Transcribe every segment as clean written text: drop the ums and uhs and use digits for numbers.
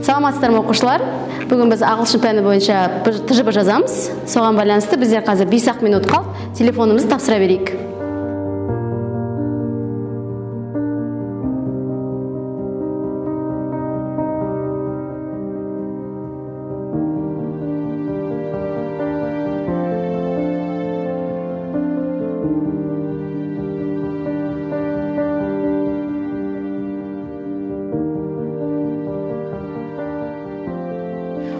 Саламатсыздар ма оқушылар? Бүгін біз ағылшын пәні бойынша тжб жазамыз. Соған байланысты біздер қазір 5 минут қалып телефонымызды тапсыра берейік.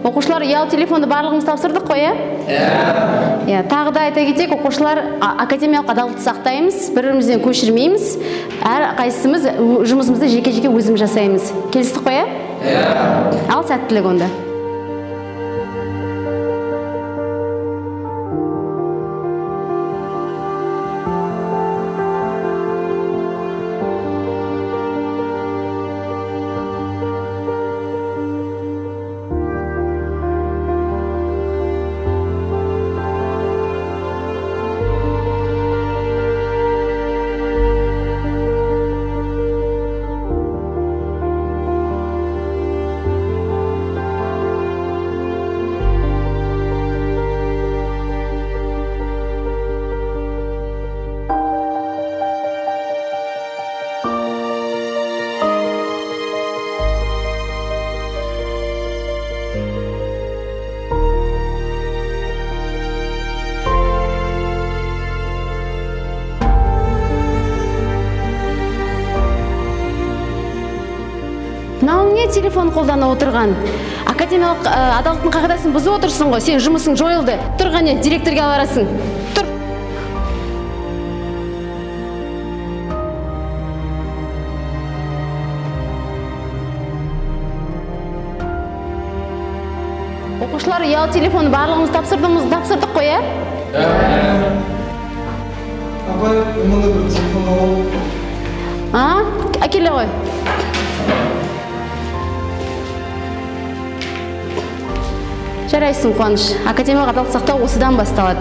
Оқушылар ұялы телефонды барлығымыз тапсырдық қой, иә? Тағы да айта кетейік, оқушылар академиялық адалдықты сақтаймыз, бір-бірімізден көшірмейміз, әр қайсымыз жұмысымызды жеке-жеке өзіміз жасаймыз. Келістік қой, Ал сәттілік онда. Мынау не телефон қолдана отырған? Академиялық адалдықтың қағидасын бұзып отырсың ғой, сен жұмысың жойылды. Тұр ғане, директорға барасың. Тұр. Оқушылар ұялы телефоны барлығымыз тапсырдық қой, Апай, мынандай бір телефон алып. Әкеле ғой. Жарайсың, Қуаныш. Академиялық адалдық сақтау осыдан басталады.